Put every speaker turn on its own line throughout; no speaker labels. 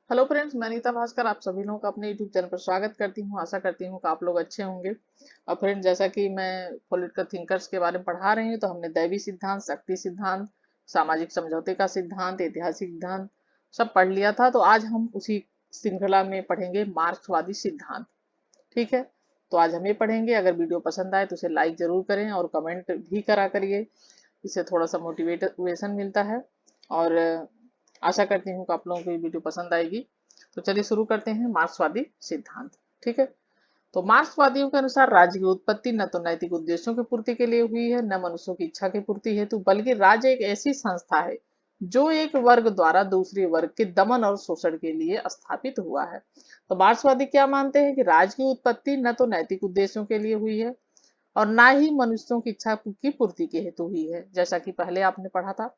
Hello friends, मैं नीता भास्कर आप सभी लोगों का अपने यूट्यूब चैनल पर स्वागत करती हूँ। आशा करती हूँ कि आप लोग अच्छे होंगे। और फ्रेंड्स, जैसा कि मैं पॉलिटिकल थिंकर्स के बारे में पढ़ा रही हूँ, तो हमने दैवी सिद्धांत, शक्ति सिद्धांत, सामाजिक समझौते का सिद्धांत, ऐतिहासिक सिद्धांत सब पढ़ लिया था। तो आज हम उसी श्रृंखला में पढ़ेंगे मार्क्सवादी सिद्धांत। ठीक है, तो आज हम ये पढ़ेंगे। अगर वीडियो पसंद आए तो इसे लाइक जरूर करें और कमेंट भी करा करिए। इससे थोड़ा सा मोटिवेशन मिलता है। और आशा करती हूँ कि आप लोगों को ये वीडियो पसंद आएगी। तो चलिए शुरू करते हैं मार्क्सवादी सिद्धांत। ठीक है, तो मार्क्सवादियों के अनुसार राज्य की उत्पत्ति न तो नैतिक उद्देश्यों की पूर्ति के लिए हुई है, न मनुष्यों की इच्छा की पूर्ति हेतु, बल्कि राज्य एक ऐसी संस्था है जो एक वर्ग द्वारा दूसरे वर्ग के दमन और शोषण के लिए स्थापित हुआ है। तो मार्क्सवादी क्या मानते हैं कि राज्य की उत्पत्ति न तो नैतिक उद्देश्यों के लिए हुई है और ना ही मनुष्यों की इच्छा की पूर्ति के हेतु हुई है, जैसा कि पहले आपने पढ़ा था,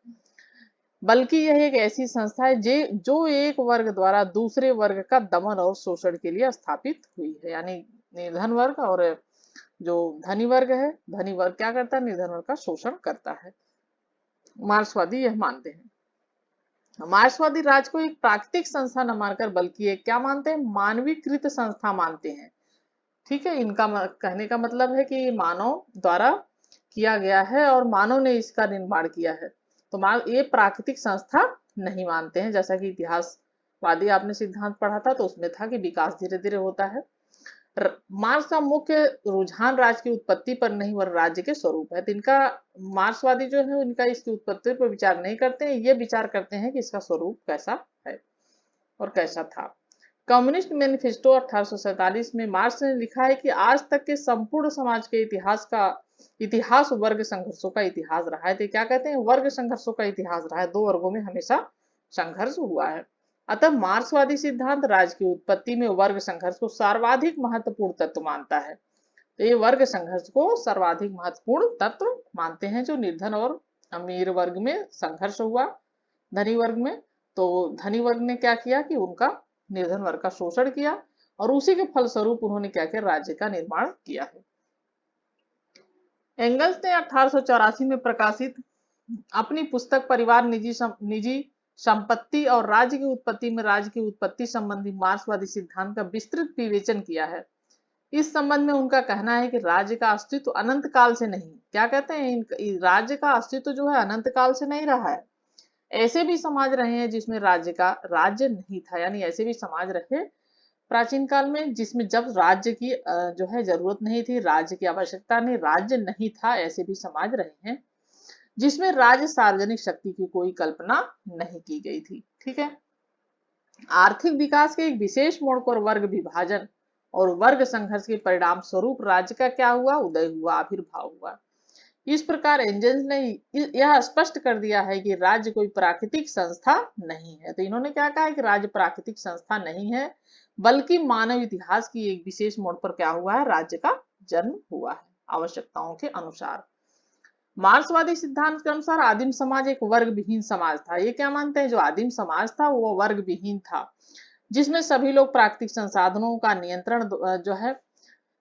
बल्कि यह एक ऐसी संस्था है जो एक वर्ग द्वारा दूसरे वर्ग का दमन और शोषण के लिए स्थापित हुई है। यानी निर्धन वर्ग और जो धनी वर्ग है, धनी वर्ग क्या करता है, निर्धन वर्ग का शोषण करता है। मार्क्सवादी यह मानते हैं। मार्क्सवादी राज को एक प्राकृतिक संस्था न मानकर बल्कि एक क्या मानते हैं, मानवीकृत संस्था मानते हैं। ठीक है, इनका कहने का मतलब है कि मानव द्वारा किया गया है और मानव ने इसका निर्माण किया है। तो ये प्राकृतिक संस्था नहीं मानते हैं। जैसा कि इतिहासवादी आपने सिद्धांत पढ़ा था, तो उसमें था कि विकास धीरे धीरे होता है। मार्क्स का मुख्य रुझान राज्य की उत्पत्ति पर नहीं वर राज्य के स्वरूप है। तो इनका मार्क्सवादी जो है इनका इसकी उत्पत्ति पर विचार नहीं करते हैं, ये विचार करते हैं कि इसका स्वरूप कैसा है और कैसा था। कम्युनिस्ट मैनिफेस्टो 1847 में मार्क्स ने लिखा है कि आज तक के संपूर्ण समाज के इतिहास वर्ग संघर्षों का इतिहास रहा है। तो क्या कहते हैं, वर्ग संघर्षों का इतिहास रहा है। दो वर्गों में हमेशा संघर्ष हुआ है। अतः मार्क्सवादी सिद्धांत राज्य की उत्पत्ति में वर्ग संघर्ष को सर्वाधिक महत्वपूर्ण तत्व मानता है। तो ये वर्ग संघर्ष को सर्वाधिक महत्वपूर्ण तत्व मानते हैं। जो निर्धन और अमीर वर्ग में संघर्ष हुआ, धनी वर्ग में, तो धनी वर्ग ने क्या किया कि उनका निर्धन वर्ग का शोषण किया और उसी के फलस्वरूप उन्होंने क्या किया, राज्य का निर्माण किया है। एंगल्स ने 1884 में प्रकाशित अपनी पुस्तक परिवार, निजी संपत्ति और राज्य की उत्पत्ति में राज्य की उत्पत्ति संबंधी मार्क्सवादी सिद्धांत का विस्तृत विवेचन किया है। इस संबंध में उनका कहना है कि राज्य का अस्तित्व अनंत काल से नहीं, क्या कहते हैं, राज्य का अस्तित्व जो है अनंत काल से नहीं रहा है। ऐसे भी समाज रहे हैं जिसमें राज्य नहीं था। यानी ऐसे भी समाज रहे प्राचीन काल में जिसमें जब राज्य की जो है जरूरत नहीं थी, राज्य की आवश्यकता नहीं, राज्य नहीं था। ऐसे भी समाज रहे हैं जिसमें राज्य सार्वजनिक शक्ति की कोई कल्पना नहीं की गई थी। ठीक है, आर्थिक विकास के एक विशेष मोड़ पर वर्ग विभाजन और वर्ग संघर्ष के परिणाम स्वरूप राज्य का क्या हुआ, उदय हुआ, आविर्भाव हुआ। इस प्रकार एंजल्स ने यह स्पष्ट कर दिया है कि राज्य कोई प्राकृतिक संस्था नहीं है। तो इन्होंने क्या कहा है कि राज्य प्राकृतिक संस्था नहीं है, बल्कि मानव इतिहास की एक विशेष मोड़ पर क्या हुआ है, राज्य का जन्म हुआ है आवश्यकताओं के अनुसार। मार्क्सवादी सिद्धांत के अनुसार आदिम समाज एक वर्ग विहीन समाज था। ये क्या मानते हैं, जो आदिम समाज था वो वर्ग विहीन था, जिसमें सभी लोग प्राकृतिक संसाधनों का नियंत्रण जो है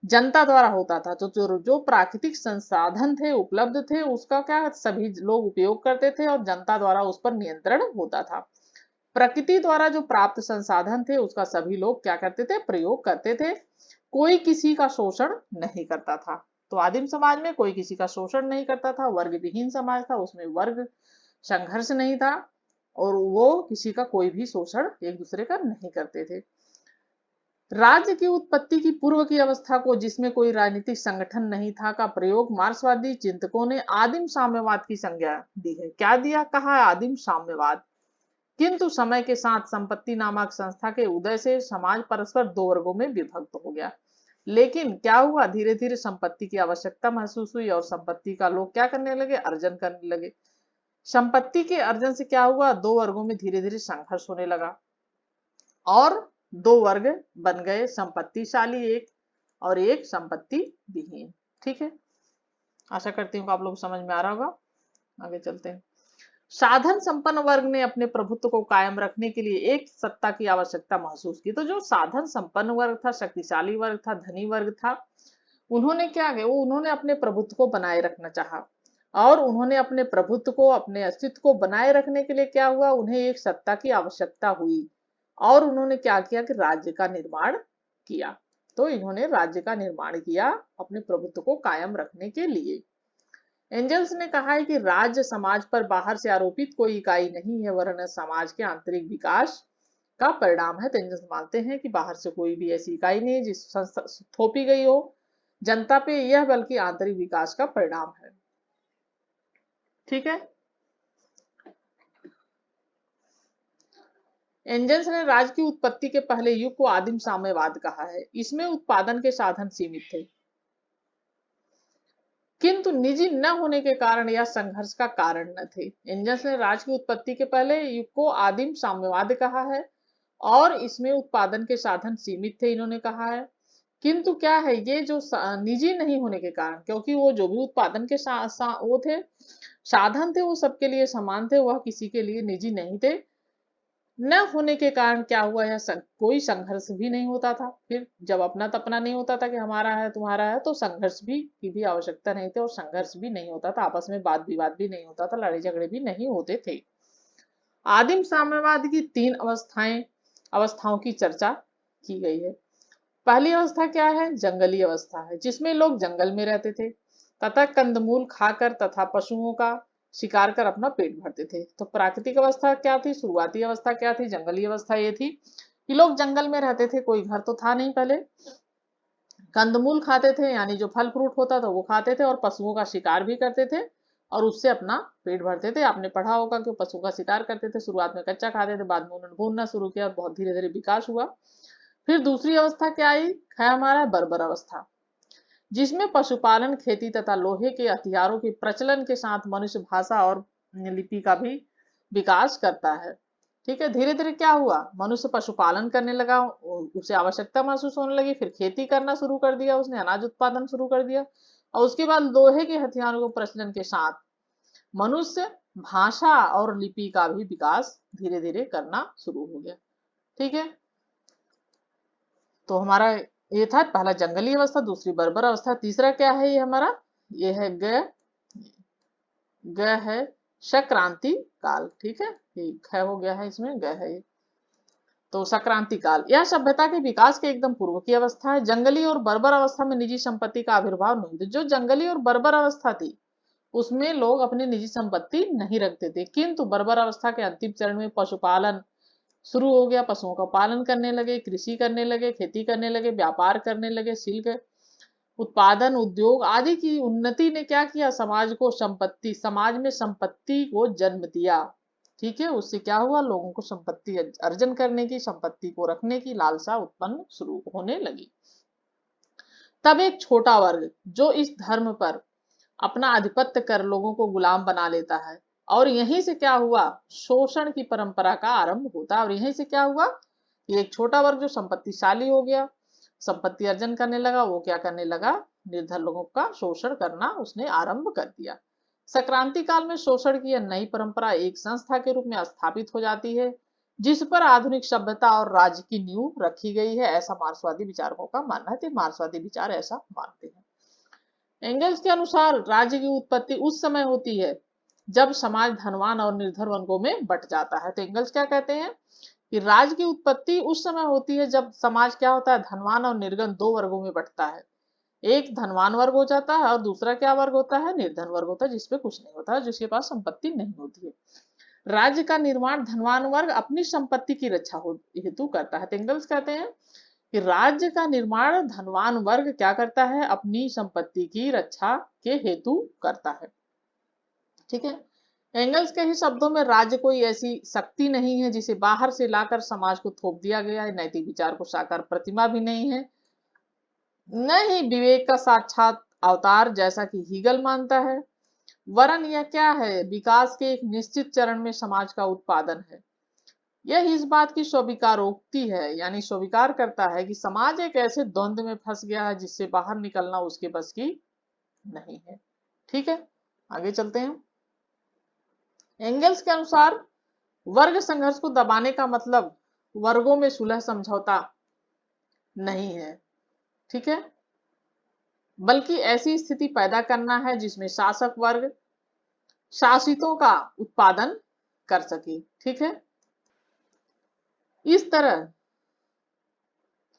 जनता द्वारा होता था। तो जो प्राकृतिक संसाधन थे, उपलब्ध थे, उसका क्या सभी लोग उपयोग करते थे और जनता द्वारा उस पर नियंत्रण होता था। प्रकृति द्वारा जो प्राप्त संसाधन थे उसका सभी लोग क्या करते थे, प्रयोग करते थे। कोई किसी का शोषण नहीं करता था। तो आदिम समाज में कोई किसी का शोषण नहीं करता था, वर्ग विहीन समाज था, उसमें वर्ग संघर्ष नहीं था और वो किसी का कोई भी शोषण एक दूसरे का नहीं करते थे। राज्य की उत्पत्ति की पूर्व की अवस्था को, जिसमें कोई राजनीतिक संगठन नहीं था, का प्रयोग मार्क्सवादी चिंतकों ने आदिम साम्यवाद की संज्ञा दी है। क्या दिया, कहा आदिम साम्यवाद। किंतु समय के साथ संपत्ति नामक संस्था के उदय से समाज परस्पर दो वर्गों में विभक्त हो गया। लेकिन क्या हुआ, धीरे धीरे संपत्ति की आवश्यकता महसूस हुई और संपत्ति का लोग क्या करने लगे, अर्जन करने लगे। संपत्ति के अर्जन से क्या हुआ, दो वर्गों में धीरे धीरे संघर्ष होने लगा और दो वर्ग बन गए, संपत्तिशाली एक और एक संपत्ति विहीन। ठीक है, आशा करती हूँ कि आप लोग समझ में आ रहा होगा। आगे चलते हैं। साधन संपन्न वर्ग ने अपने प्रभुत्व को कायम रखने के लिए एक सत्ता की आवश्यकता महसूस की। तो जो साधन संपन्न वर्ग था, शक्तिशाली वर्ग था, धनी वर्ग था, उन्होंने क्या किया, वो उन्होंने अपने प्रभुत्व को बनाए रखना चाहा और उन्होंने अपने प्रभुत्व को, अपने अस्तित्व को बनाए रखने के लिए क्या हुआ, उन्हें एक सत्ता की आवश्यकता हुई और उन्होंने क्या किया कि राज्य का निर्माण किया। तो इन्होंने राज्य का निर्माण किया अपने प्रभुत्व को कायम रखने के लिए। एंजल्स ने कहा है कि राज्य समाज पर बाहर से आरोपित कोई इकाई नहीं है, वरन समाज के आंतरिक विकास का परिणाम है। तो एंजल्स मानते हैं कि बाहर से कोई भी ऐसी इकाई नहीं है जिस थोपी गई हो जनता पे, यह बल्कि आंतरिक विकास का परिणाम है। ठीक है। एंजल्स ने राज्य की उत्पत्ति के पहले युग को आदिम साम्यवाद कहा है। इसमें उत्पादन के साधन सीमित थे, किंतु निजी न होने के कारण यह संघर्ष का कारण न थे। एंजल्स ने राज्य की उत्पत्ति के पहले युग को आदिम साम्यवाद कहा है और इसमें उत्पादन के साधन सीमित थे, इन्होंने कहा है। किंतु क्या है, ये जो निजी नहीं होने के कारण, क्योंकि वो जो भी उत्पादन के वो थे, साधन थे, वो सबके लिए समान थे, वह किसी के लिए निजी नहीं थे। न होने के कारण क्या हुआ, यह कोई संघर्ष भी नहीं होता था। फिर जब अपना तपना नहीं होता था कि हमारा है तुम्हारा है, तो संघर्ष भी की भी आवश्यकता नहीं थी और संघर्ष भी नहीं होता था, आपस में वाद विवाद भी नहीं होता था, लड़ाई झगड़े भी नहीं होते थे। आदिम साम्यवाद की 3 अवस्थाओं की चर्चा की गई है। पहली अवस्था क्या है, जंगली अवस्था है, जिसमें लोग जंगल में रहते थे तथा कंदमूल खाकर तथा पशुओं का शिकार कर अपना पेट भरते थे। तो प्राकृतिक अवस्था क्या थी, शुरुआती अवस्था क्या थी, जंगली अवस्था ये थी कि लोग जंगल में रहते थे, कोई घर तो था नहीं पहले, कंदमूल खाते थे यानी जो फल फ्रूट होता था वो खाते थे और पशुओं का शिकार भी करते थे और उससे अपना पेट भरते थे। आपने पढ़ा होगा कि पशुओं का शिकार करते थे, शुरुआत में कच्चा खाते थे, बाद में उन्होंने भूनना शुरू किया और बहुत धीरे धीरे विकास हुआ। फिर दूसरी अवस्था क्या आई है हमारा, बर्बर अवस्था, जिसमें पशुपालन, खेती तथा लोहे के हथियारों के प्रचलन के साथ मनुष्य भाषा और लिपि का भी विकास करता है। ठीक है, धीरे धीरे क्या हुआ, मनुष्य पशुपालन करने लगा, उसे आवश्यकता महसूस होने लगी, फिर खेती करना शुरू कर दिया, उसने अनाज उत्पादन शुरू कर दिया और उसके बाद लोहे के हथियारों के प्रचलन के साथ मनुष्य भाषा और लिपि का भी विकास धीरे धीरे करना शुरू हो गया। ठीक है, तो हमारा ये था पहला जंगली अवस्था, दूसरी बर्बर अवस्था, तीसरा क्या है ये हमारा, ये है ग है सक्रांति काल। ठीक है, ये ख हो गया है, इसमें ग है ये। तो सक्रांति काल यह सभ्यता के विकास के एकदम पूर्व की अवस्था है। जंगली और बर्बर अवस्था में निजी संपत्ति का आविर्भाव नहीं था। जो जंगली और बर्बर अवस्था थी उसमें लोग अपनी निजी संपत्ति नहीं रखते थे, किंतु बर्बर अवस्था के अंतिम चरण में पशुपालन शुरू हो गया, पशुओं का पालन करने लगे, कृषि करने लगे, खेती करने लगे, व्यापार करने लगे, सिल्क उत्पादन, उद्योग आदि की उन्नति ने क्या किया, समाज में संपत्ति को जन्म दिया। ठीक है, उससे क्या हुआ, लोगों को संपत्ति अर्जन करने की, संपत्ति को रखने की लालसा उत्पन्न शुरू होने लगी। तब एक छोटा वर्ग जो इस धर्म पर अपना आधिपत्य कर लोगों को गुलाम बना लेता है और यहीं से क्या हुआ, शोषण की परंपरा का आरंभ होता है। और यहीं से क्या हुआ, एक छोटा वर्ग जो संपत्तिशाली हो गया, संपत्ति अर्जन करने लगा, वो क्या करने लगा, निर्धन लोगों का शोषण करना उसने आरंभ कर दिया। संक्रांति काल में शोषण की यह नई परंपरा एक संस्था के रूप में स्थापित हो जाती है, जिस पर आधुनिक सभ्यता और राज्य की नींव रखी गई है, ऐसा मार्क्सवादी विचारकों का मानना है। तो मार्क्सवादी विचार ऐसा मानते हैं। एंगल्स के अनुसार राज्य की उत्पत्ति उस समय होती है जब समाज धनवान और निर्धन वर्गों में बंट जाता है। तो एंगल्स क्या कहते हैं कि राज्य की उत्पत्ति उस समय होती है जब समाज क्या होता है, धनवान और निर्धन 2 वर्गों में बंटता है। एक धनवान वर्ग हो जाता है और दूसरा क्या वर्ग होता है, निर्धन वर्ग होता है, जिसपे कुछ नहीं होता है, जिसके पास संपत्ति नहीं होती है। राज्य का निर्माण धनवान वर्ग अपनी संपत्ति की रक्षा हेतु करता है। तो एंगल्स कहते हैं कि राज्य का निर्माण धनवान वर्ग क्या करता है, अपनी संपत्ति की रक्षा के हेतु करता है। ठीक है, एंगल्स के ही शब्दों में राज्य कोई ऐसी शक्ति नहीं है जिसे बाहर से लाकर समाज को थोप दिया गया है, नैतिक विचार को साकार प्रतिमा भी नहीं है, न ही विवेक का साक्षात अवतार जैसा कि हीगल मानता है, वरन यह क्या है, विकास के एक निश्चित चरण में समाज का उत्पादन है। यह इस बात की स्वीकारोक्ति है, यानी स्वीकार करता है कि समाज एक ऐसे द्वंद्व में फंस गया है जिससे बाहर निकलना उसके बस की नहीं है। ठीक है, आगे चलते हैं। एंगल्स के अनुसार वर्ग संघर्ष को दबाने का मतलब वर्गों में सुलह समझौता नहीं है, ठीक है, बल्कि ऐसी स्थिति पैदा करना है जिसमें शासक वर्ग शासितों का उत्पादन कर सके। ठीक है, इस तरह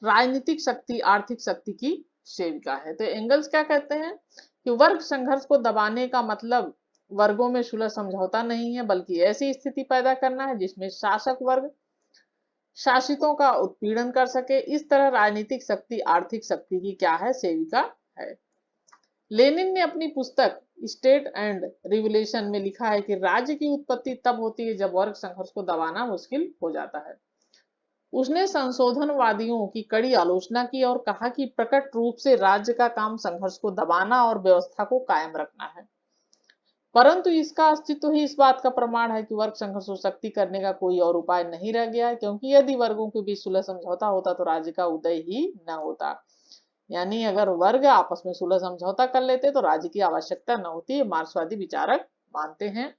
राजनीतिक शक्ति आर्थिक शक्ति की सेविका है। तो एंगल्स क्या कहते हैं कि वर्ग संघर्ष को दबाने का मतलब वर्गों में सुलह समझौता नहीं है, बल्कि ऐसी स्थिति पैदा करना है जिसमें शासक वर्ग शासितों का उत्पीड़न कर सके। इस तरह राजनीतिक शक्ति आर्थिक शक्ति की क्या है, सेविका है। लेनिन ने अपनी पुस्तक स्टेट एंड रिवोल्यूशन में लिखा है कि राज्य की उत्पत्ति तब होती है जब वर्ग संघर्ष को दबाना मुश्किल हो जाता है। उसने संशोधनवादियों की कड़ी आलोचना की और कहा कि प्रकट रूप से राज्य का काम संघर्ष को दबाना और व्यवस्था को कायम रखना है, परंतु इसका अस्तित्व ही इस बात का प्रमाण है कि वर्ग संघर्ष को शक्ति करने का कोई और उपाय नहीं रह गया है, क्योंकि यदि वर्गों के बीच सुलह समझौता होता तो राज्य का उदय ही न होता। यानी अगर वर्ग आपस में सुलह समझौता कर लेते तो राज्य की आवश्यकता न होती, ये मार्क्सवादी विचारक मानते हैं।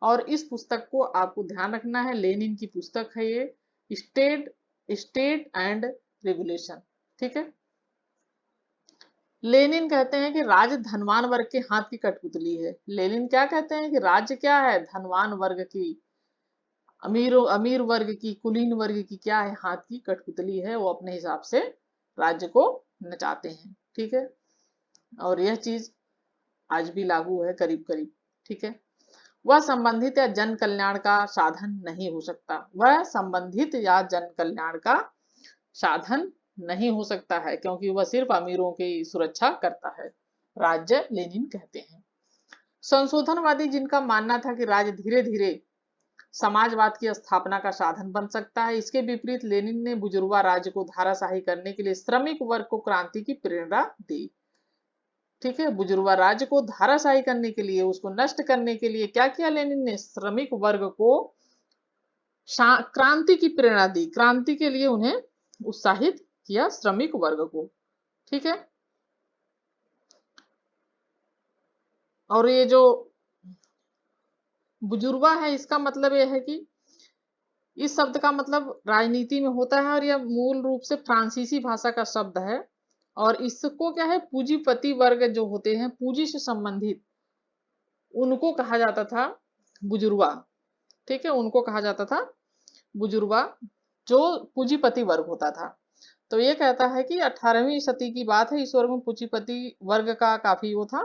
और इस पुस्तक को आपको ध्यान रखना है, लेनिन की पुस्तक है ये, स्टेट एंड रिवोल्यूशन। ठीक है। लेनिन कहते हैं कि राज्य धनवान वर्ग के हाथ की कठपुतली है। लेनिन क्या कहते हैं कि राज्य क्या है, धनवान वर्ग की, अमीर वर्ग की, कुलीन वर्ग की क्या है, हाथ की कठपुतली है। वो अपने हिसाब से राज्य को नचाते हैं। ठीक है। और यह चीज आज भी लागू है करीब करीब। ठीक है। वह संबंधित या जन कल्याण का साधन नहीं हो सकता, वह संबंधित या जन कल्याण का साधन नहीं हो सकता है, क्योंकि वह सिर्फ अमीरों की सुरक्षा करता है, राज्य लेनिन कहते हैं। संशोधनवादी जिनका मानना था कि राज्य धीरे धीरे समाजवाद की स्थापना का साधन बन सकता है, इसके विपरीत लेनिन ने बुजुर्गा राज्य को धाराशाही करने के लिए श्रमिक वर्ग को क्रांति की प्रेरणा दी। ठीक है। बुजुर्गा राज्य को धाराशाही करने के लिए, उसको नष्ट करने के लिए क्या किया लेनिन ने, श्रमिक वर्ग को क्रांति की प्रेरणा दी, क्रांति के लिए उन्हें उत्साहित किया, श्रमिक वर्ग को। ठीक है। और ये जो बुजुर्गा है, इसका मतलब यह है कि इस शब्द का मतलब राजनीति में होता है, और यह मूल रूप से फ्रांसीसी भाषा का शब्द है। और इसको क्या है, पूंजीपति वर्ग जो होते हैं, पूंजी से संबंधित, उनको कहा जाता था बुजुर्गा। ठीक है। उनको कहा जाता था बुजुर्गा, जो पूंजीपति वर्ग होता था। तो ये कहता है कि 18वीं सदी की बात है, इस वर्ग में पूंजीपति वर्ग का काफी वो था।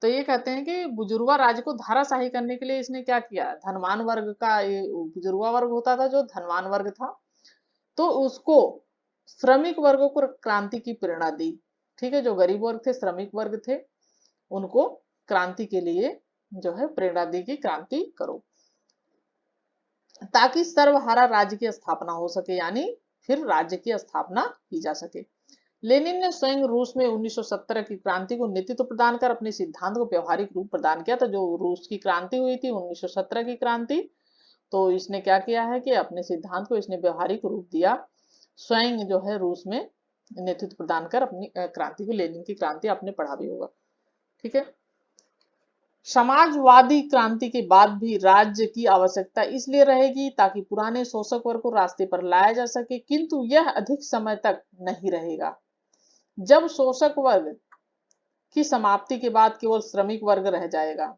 तो ये कहते हैं कि बुजुर्गा राज्य को धाराशाही करने के लिए इसने क्या किया, धनवान वर्ग का, ये बुजुर्गा वर्ग होता था जो धनवान वर्ग था, तो उसको श्रमिक वर्ग को क्रांति की प्रेरणा दी। ठीक है। जो गरीब वर्ग थे, श्रमिक वर्ग थे, उनको क्रांति के लिए जो है प्रेरणा दी कि क्रांति करो, ताकि सर्वहारा राज्य की स्थापना हो सके, यानी फिर राज्य की स्थापना की जा सके। लेनिन ने स्वयं रूस में 1917 की क्रांति को नेतृत्व प्रदान कर अपने सिद्धांत को व्यवहारिक रूप प्रदान किया था। जो रूस की क्रांति हुई थी 1917 की क्रांति, तो इसने क्या किया है कि अपने सिद्धांत को इसने व्यवहारिक रूप दिया, स्वयं जो है रूस में नेतृत्व प्रदान कर अपनी क्रांति को, लेनिन की क्रांति आपने पढ़ा भी होगा। ठीक है। समाजवादी क्रांति के बाद भी राज्य की आवश्यकता इसलिए रहेगी ताकि पुराने शोषक वर्ग को रास्ते पर लाया जा सके, किंतु यह अधिक समय तक नहीं रहेगा। जब शोषक वर्ग की समाप्ति के बाद केवल श्रमिक वर्ग रह जाएगा।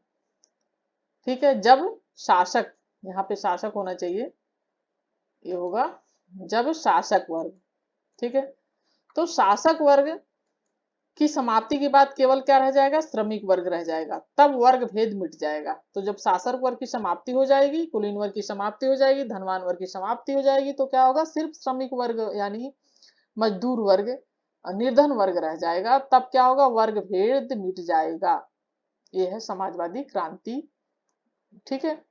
ठीक है। जब शासक, यहाँ पे शासक होना चाहिए, ये होगा जब शासक वर्ग, ठीक है, तो शासक वर्ग की समाप्ति के बाद केवल क्या रह जाएगा, श्रमिक वर्ग रह जाएगा, तब वर्ग भेद मिट जाएगा। तो जब शासक वर्ग की समाप्ति हो जाएगी, कुलीन वर्ग की समाप्ति हो जाएगी, धनवान वर्ग की समाप्ति हो जाएगी, तो क्या होगा, सिर्फ श्रमिक वर्ग यानी मजदूर वर्ग, निर्धन वर्ग रह जाएगा। तब क्या होगा, वर्ग भेद मिट जाएगा। यह है समाजवादी क्रांति। ठीक है।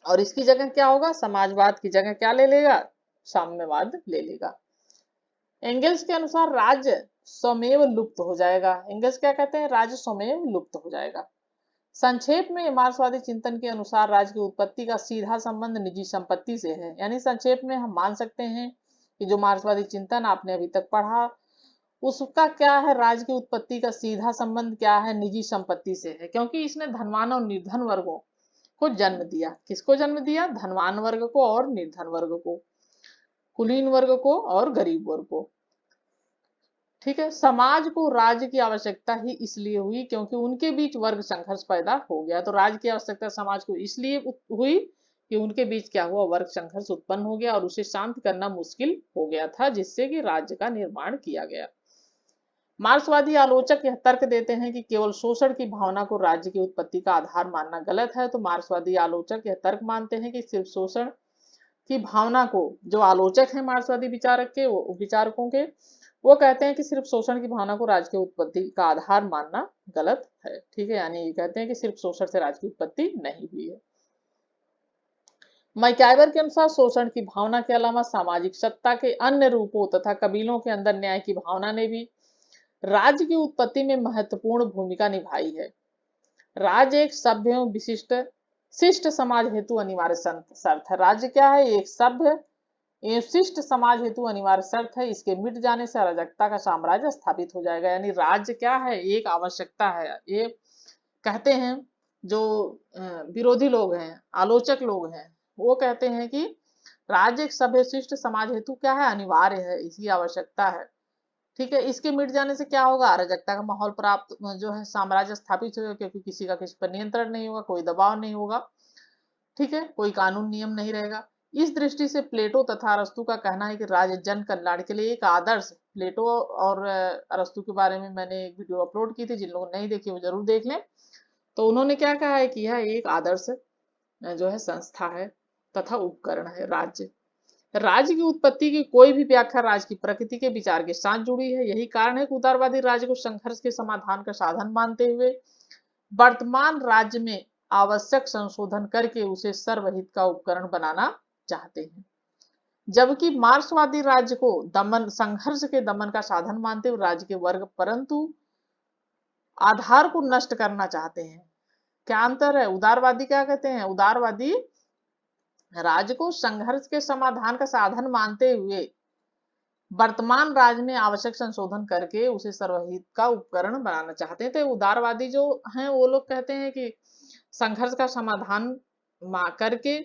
और इसकी जगह क्या होगा, समाजवाद की जगह क्या ले लेगा, साम्यवाद ले लेगा। एंगल्स के अनुसार राज्य स्वमेव लुप्त हो जाएगा। एंगल्स क्या कहते हैं, राज्य स्वमेव लुप्त हो जाएगा। संक्षेप में मार्क्सवादी चिंतन के अनुसार राज्य की उत्पत्ति का सीधा संबंध निजी संपत्ति से है। यानी संक्षेप में हम मान सकते हैं कि जो मार्क्सवादी चिंतन आपने अभी तक पढ़ा, उसका क्या है, राज्य की उत्पत्ति का सीधा संबंध क्या है, निजी संपत्ति से है, क्योंकि इसने धनवान और निर्धन वर्गों को जन्म दिया। किसको जन्म दिया, धनवान वर्ग को और निर्धन वर्ग को, कुलीन वर्ग को और गरीब वर्ग को। ठीक है। समाज को राज्य की आवश्यकता ही इसलिए हुई क्योंकि उनके बीच वर्ग संघर्ष पैदा हो गया। तो राज्य की आवश्यकता समाज को इसलिए हुई कि कि उनके बीच क्या हुआ, वर्ग संघर्ष उत्पन्न हो गया और उसे शांत करना मुश्किल हो गया था, जिससे कि राज्य का निर्माण किया गया। मार्क्सवादी आलोचक यह तर्क देते हैं कि केवल शोषण की भावना को राज्य की उत्पत्ति का आधार मानना गलत है। तो मार्क्सवादी आलोचक यह तर्क मानते हैं कि सिर्फ शोषण की भावना को, जो आलोचक हैं मार्क्सवादी विचारकों के, वो कहते हैं कि सिर्फ शोषण की भावना को राज्य की उत्पत्ति का आधार मानना गलत है। ठीक है, यानी ये कहते हैं कि सिर्फ शोषण से राज्य की उत्पत्ति नहीं हुई है। मैकाइवर के अनुसार शोषण की भावना के अलावा सामाजिक सत्ता के अन्य रूपों तथा कबीलों के अंदर न्याय की भावना ने भी राज्य की उत्पत्ति में महत्वपूर्ण भूमिका निभाई है। राज्य एक सभ्य एवं शिष्ट समाज हेतु अनिवार्य शर्त है। राज्य क्या है, एक सभ्य एवं शिष्ट समाज हेतु अनिवार्य शर्त है। इसके मिट जाने से अराजकता का साम्राज्य स्थापित हो जाएगा। यानी राज्य क्या है, एक आवश्यकता है। ये कहते हैं जो विरोधी लोग हैं, आलोचक लोग हैं, वो कहते हैं कि राज्य एक सभ्य शिष्ट समाज हेतु क्या है, अनिवार्य है, इसकी आवश्यकता है। ठीक है, इसके मिट जाने से क्या होगा, अराजकता का माहौल प्राप्त जो है साम्राज्य स्थापित होगा, क्योंकि किसी का किसी पर नियंत्रण नहीं होगा, कोई दबाव नहीं होगा। ठीक है, कोई कानून नियम नहीं रहेगा। इस दृष्टि से प्लेटो तथा अरस्तु का कहना है कि राज्य जन कल्याण के लिए एक आदर्श। प्लेटो और अरस्तु के बारे में मैंने एक वीडियो अपलोड की थी, जिन लोगों ने नहीं देखी वो जरूर देख लें। तो उन्होंने क्या कहा है कि यह एक आदर्श जो है संस्था है तथा उपकरण है। राज्य की उत्पत्ति की कोई भी व्याख्या राज्य की प्रकृति के विचार के साथ जुड़ी है। यही कारण है कि उदारवादी राज्य को संघर्ष के समाधान का साधन मानते हुए वर्तमान राज्य में आवश्यक संशोधन करके उसे सर्वहित का उपकरण बनाना चाहते हैं, जबकि मार्क्सवादी राज्य को संघर्ष के दमन का साधन मानते हुए राज्य के वर्ग परंतु आधार को नष्ट करना चाहते हैं। क्या अंतर है, उदारवादी क्या कहते हैं, उदारवादी राज्य को संघर्ष के समाधान का साधन मानते हुए वर्तमान राज्य में आवश्यक संशोधन करके उसे सर्वहित का उपकरण बनाना चाहते हैं। तो उदारवादी जो हैं वो लोग कहते हैं कि संघर्ष का समाधान करके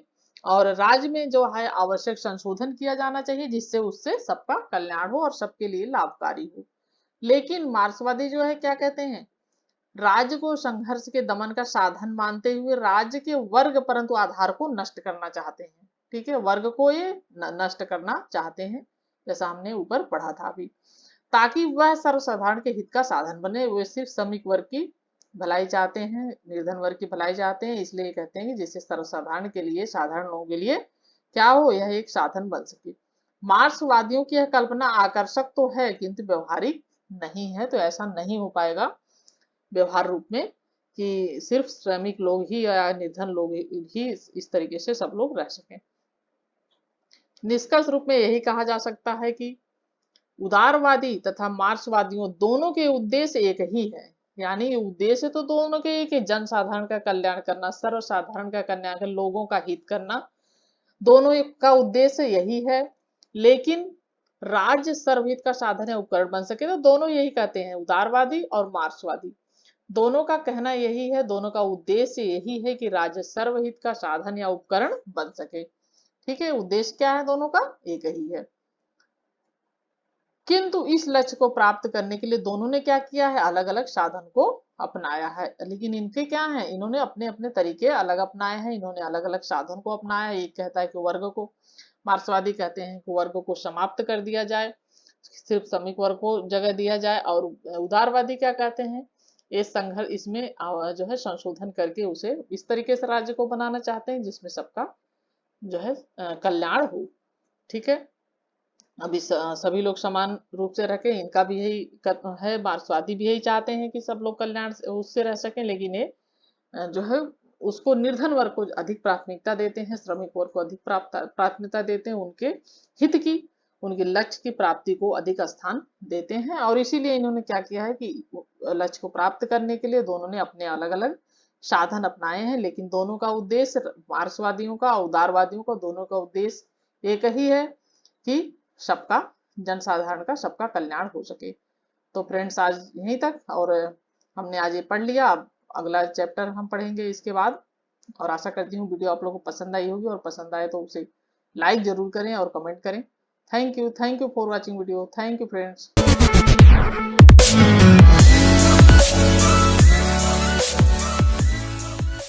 और राज्य में जो है आवश्यक संशोधन किया जाना चाहिए, जिससे उससे सबका कल्याण हो और सबके लिए लाभकारी हो। लेकिन मार्क्सवादी जो है क्या कहते हैं, राज्य को संघर्ष के दमन का साधन मानते हुए राज्य के वर्ग परंतु आधार को नष्ट करना चाहते हैं। ठीक है, वर्ग को ये नष्ट करना चाहते हैं, जैसा हमने ऊपर पढ़ा था अभी, ताकि वह सर्वसाधारण के हित का साधन बने। वे सिर्फ श्रमिक वर्ग की भलाई चाहते हैं, निर्धन वर्ग की भलाई चाहते हैं। इसलिए कहते हैं कि जिससे सर्वसाधारण के लिए, साधारण लोगों के लिए क्या हो, यह एक साधन बन सके। मार्क्सवादियों की यह कल्पना आकर्षक तो है किंतु व्यवहारिक नहीं है। तो ऐसा नहीं हो पाएगा व्यवहार रूप में कि सिर्फ श्रमिक लोग ही या निर्धन लोग ही इस तरीके से सब लोग रह सकें। निष्कर्ष रूप में यही कहा जा सकता है कि उदारवादी तथा मार्क्सवादियों दोनों के उद्देश्य एक ही है। यानी उद्देश्य तो दोनों के एक ही, जनसाधारण का कल्याण करना, सर्वसाधारण का कल्याण करना, लोगों का हित करना, दोनों का उद्देश्य यही है। लेकिन राज्य सर्वहित का साधन या उपकरण बन सके, तो दोनों यही कहते हैं, उदारवादी और मार्क्सवादी दोनों का कहना यही है, दोनों का उद्देश्य यही है कि राज्य सर्वहित का साधन या उपकरण बन सके। ठीक है, उद्देश्य क्या है, दोनों का एक ही है। किंतु इस लक्ष्य को प्राप्त करने के लिए दोनों ने क्या किया है, अलग अलग साधन को अपनाया है। लेकिन इनके क्या है, इन्होंने अपने अपने तरीके अलग अपनाए हैं, इन्होंने अलग अलग साधन को अपनाया है। एक कहता है कि वर्ग को, मार्क्सवादी कहते हैं कि वर्ग को समाप्त कर दिया जाए, सिर्फ श्रमिक वर्ग को जगह दिया जाए। और उदारवादी क्या कहते हैं, ये संघर्ष, इसमें जो है संशोधन करके उसे इस तरीके से राज्य को बनाना चाहते हैं जिसमें सबका जो है कल्याण हो। ठीक है, अभी सभी लोग समान रूप से रखें, इनका भी यही है। मार्क्सवादी भी यही चाहते हैं कि सब लोग कल्याण उससे रह सकें, लेकिन ये जो है उसको निर्धन वर्ग को अधिक प्राथमिकता देते हैं, श्रमिक वर्ग को अधिक प्राथमिकता देते हैं, उनके हित की, उनके लक्ष्य की प्राप्ति को अधिक स्थान देते हैं। और इसीलिए इन्होंने क्या किया है कि लक्ष्य को प्राप्त करने के लिए दोनों ने अपने अलग अलग साधन अपनाए हैं। लेकिन दोनों का उद्देश्य, मार्क्सवादियों का, उदारवादियों का, दोनों का उद्देश्य एक ही है कि सबका, जनसाधारण का, सबका कल्याण हो सके। तो फ्रेंड्स आज यहीं तक, और हमने आज ये पढ़ लिया। अब अगला चैप्टर हम पढ़ेंगे इसके बाद। और आशा करती हूँ वीडियो आप लोगों को पसंद आई होगी, और पसंद आए तो उसे लाइक जरूर करें और कमेंट करें। Thank you for watching video. Thank you friends.